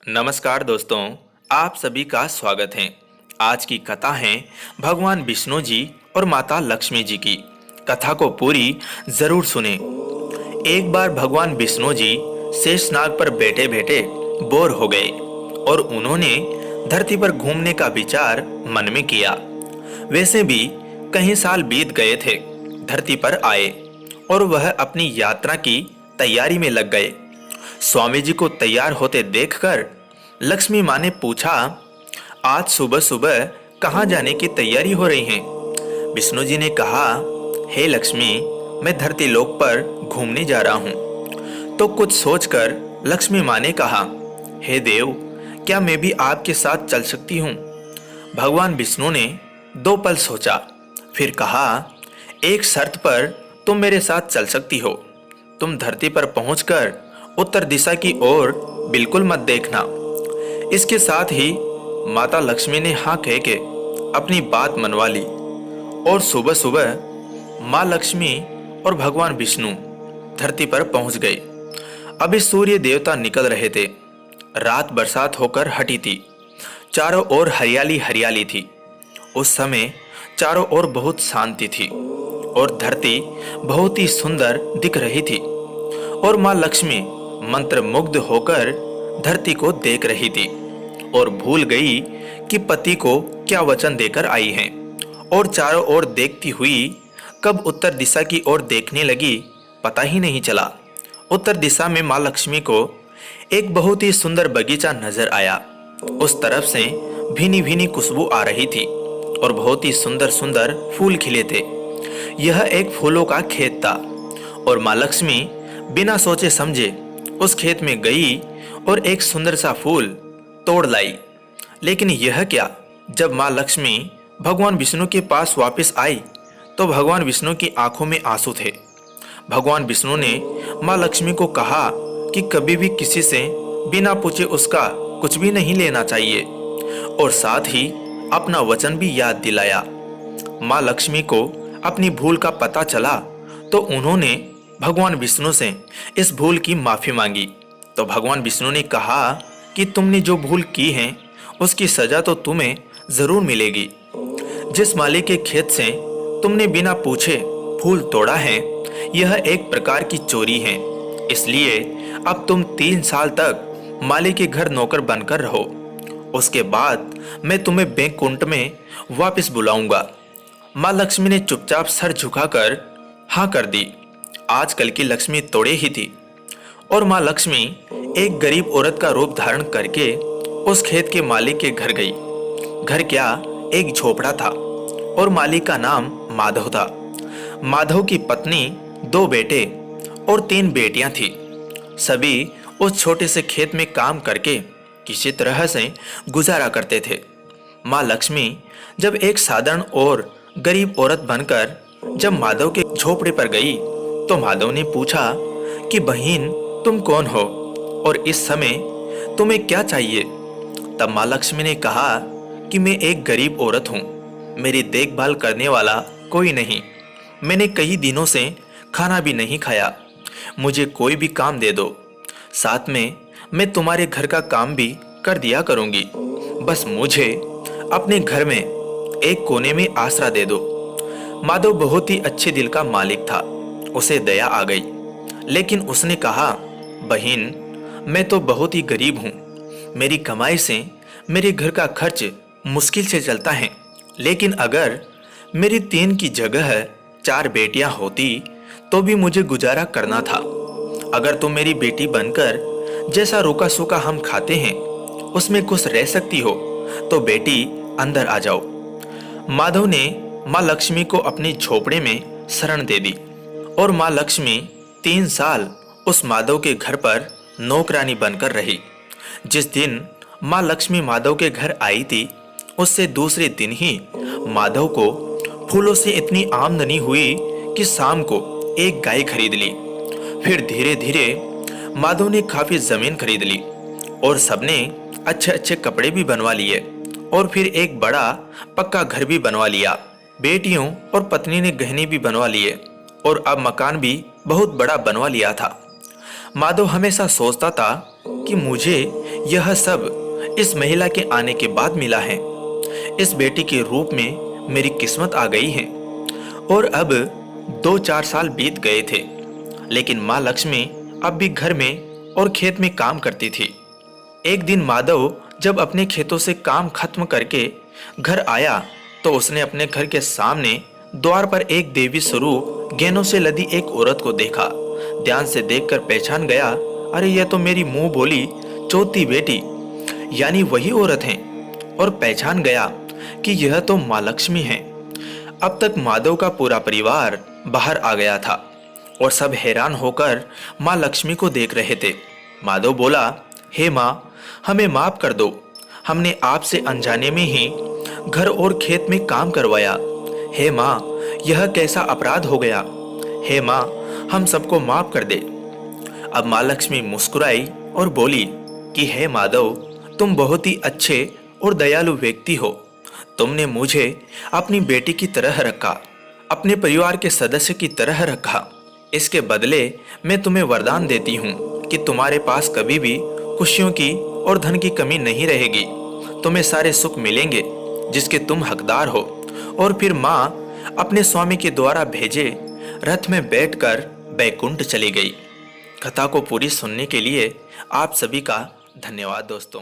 नमस्कार दोस्तों, आप सभी का स्वागत है। आज की कथा है भगवान विष्णु जी और माता लक्ष्मी जी की। कथा को पूरी जरूर सुने। एक बार भगवान विष्णु जी शेषनाग पर बैठे बैठे बोर हो गए और उन्होंने धरती पर घूमने का विचार मन में किया। वैसे भी कई साल बीत गए थे, धरती पर आए और वह अपनी यात्रा की तैयारी में लग गए। स्वामी जी को तैयार होते देखकर लक्ष्मी माँ ने पूछा, आज सुबह सुबह कहाँ जाने की तैयारी हो रही है? विष्णु जी ने कहा, हे लक्ष्मी, मैं धरती लोक पर घूमने जा रहा हूँ। तो कुछ सोचकर लक्ष्मी माँ ने कहा, हे देव, क्या मैं भी आपके साथ चल सकती हूँ? भगवान विष्णु ने 2 पल सोचा, फिर कहा, एक शर्त पर तुम मेरे साथ चल सकती हो। तुम धरती पर पहुंचकर उत्तर दिशा की ओर बिल्कुल मत देखना। इसके साथ ही माता लक्ष्मी ने हाँ कह के अपनी बात मनवा ली और सुबह सुबह माँ लक्ष्मी और भगवान विष्णु धरती पर पहुंच गए। अभी सूर्य देवता निकल रहे थे। रात बरसात होकर हटी थी। चारों ओर हरियाली हरियाली थी। उस समय चारों ओर बहुत शांति थी और धरती बहुत ही सुंदर दिख रही थी और माँ लक्ष्मी मंत्रमुग्ध होकर धरती को देख रही थी और भूल गई कि पति को क्या वचन देकर आई हैं और चारों ओर देखती हुई कब उत्तर दिशा की ओर देखने लगी पता ही नहीं चला। उत्तर दिशा में माँ लक्ष्मी को एक बहुत ही सुंदर बगीचा नजर आया। उस तरफ से भीनी भीनी खुशबू आ रही थी और बहुत ही सुंदर सुंदर फूल खिले थे। यह एक फूलों का खेत था और माँ लक्ष्मी बिना सोचे समझे उस खेत में गई और एक सुंदर सा फूल तोड़ लाई। लेकिन यह क्या, जब माँ लक्ष्मी भगवान विष्णु के पास वापस आई तो भगवान विष्णु की आंखों में आंसू थे। भगवान विष्णु ने माँ लक्ष्मी को कहा कि कभी भी किसी से बिना पूछे उसका कुछ भी नहीं लेना चाहिए और साथ ही अपना वचन भी याद दिलाया। माँ लक्ष्मी को अपनी भूल का पता चला तो उन्होंने भगवान विष्णु से इस भूल की माफी मांगी। तो भगवान विष्णु ने कहा कि तुमने जो भूल की है उसकी सजा तो तुम्हें जरूर मिलेगी। जिस माली के खेत से तुमने बिना पूछे फूल तोड़ा है, यह एक प्रकार की चोरी है। इसलिए अब तुम 3 साल तक माली के घर नौकर बनकर रहो। उसके बाद मैं तुम्हें बैकुंठ में वापस बुलाऊंगा। माँ लक्ष्मी ने चुपचाप सर झुकाकर हाँ कर दी। आजकल की लक्ष्मी तोड़े ही थी और माँ लक्ष्मी एक गरीब औरत का रूप धारण करके उस खेत के मालिक के घर गई। घर क्या, एक झोपड़ा था और मालिक का नाम माधव था। माधव की पत्नी, 2 बेटे और 3 बेटियां थी। सभी उस छोटे से खेत में काम करके किसी तरह से गुजारा करते थे। माँ लक्ष्मी जब एक साधारण और गरीब औरत बनकर जब माधव के झोपड़े पर गई तो माधव ने पूछा कि बहन, तुम कौन हो और इस समय तुम्हें क्या चाहिए? तब माँ लक्ष्मी ने कहा कि मैं एक गरीब औरत हूँ, मेरी देखभाल करने वाला कोई नहीं। मैंने कई दिनों से खाना भी नहीं खाया। मुझे कोई भी काम दे दो, साथ में मैं तुम्हारे घर का काम भी कर दिया करूँगी। बस मुझे अपने घर में एक कोने में आसरा दे दो। माधव बहुत ही अच्छे दिल का मालिक था। उसे दया आ गई, लेकिन उसने कहा, बहन, मैं तो बहुत ही गरीब हूँ। मेरी कमाई से मेरे घर का खर्च मुश्किल से चलता है। लेकिन अगर मेरी 3 की जगह 4 बेटियां होती तो भी मुझे गुजारा करना था। अगर तुम मेरी बेटी बनकर जैसा रूखा सूखा हम खाते हैं उसमें खुश रह सकती हो तो बेटी अंदर आ जाओ। माधव ने माँ लक्ष्मी को अपनी झोपड़े में शरण दे दी और माँ लक्ष्मी 3 साल उस माधव के घर पर नौकरानी बनकर रही। जिस दिन माँ लक्ष्मी माधव के घर आई थी उससे दूसरे दिन ही माधव को फूलों से इतनी आमदनी हुई कि शाम को एक गाय खरीद ली। फिर धीरे धीरे माधव ने काफी जमीन खरीद ली और सबने अच्छे अच्छे कपड़े भी बनवा लिए और फिर एक बड़ा पक्का घर भी बनवा लिया। बेटियों और पत्नी ने गहने भी बनवा लिए और अब मकान भी बहुत बड़ा बनवा लिया था। माधव हमेशा सोचता था कि मुझे यह सब इस महिला के आने के बाद मिला है। इस बेटी के रूप में मेरी किस्मत आ गई है। और अब 2-4 साल बीत गए थे, लेकिन माँ लक्ष्मी अब भी घर में और खेत में काम करती थी। एक दिन माधव जब अपने खेतों से काम खत्म करके घर आया तो उसने अपने घर के सामने द्वार पर एक देवी स्वरूप गहनों से लदी एक औरत को देखा। ध्यान से देखकर पहचान गया, अरे यह तो मेरी मुंह बोली चौथी बेटी यानी वही औरत है। और पहचान गया कि यह तो माँ लक्ष्मी है। अब तक माधव का पूरा परिवार बाहर आ गया था और सब हैरान होकर माँ लक्ष्मी को देख रहे थे। माधव बोला, हे माँ, हमें माफ कर दो, हमने आपसे अनजाने में ही घर और खेत में काम करवाया। हे माँ, यह कैसा अपराध हो गया। हे माँ, हम सबको माफ कर दे। अब माँ लक्ष्मी मुस्कुराई और बोली कि हे माधव, तुम बहुत ही अच्छे और दयालु व्यक्ति हो। तुमने मुझे अपनी बेटी की तरह रखा, अपने परिवार के सदस्य की तरह रखा। इसके बदले मैं तुम्हें वरदान देती हूँ कि तुम्हारे पास कभी भी खुशियों की और धन की कमी नहीं रहेगी। तुम्हें सारे सुख मिलेंगे जिसके तुम हकदार हो। और फिर माँ अपने स्वामी के द्वारा भेजे रथ में बैठकर बैकुंठ चली गई। कथा को पूरी सुनने के लिए आप सभी का धन्यवाद दोस्तों।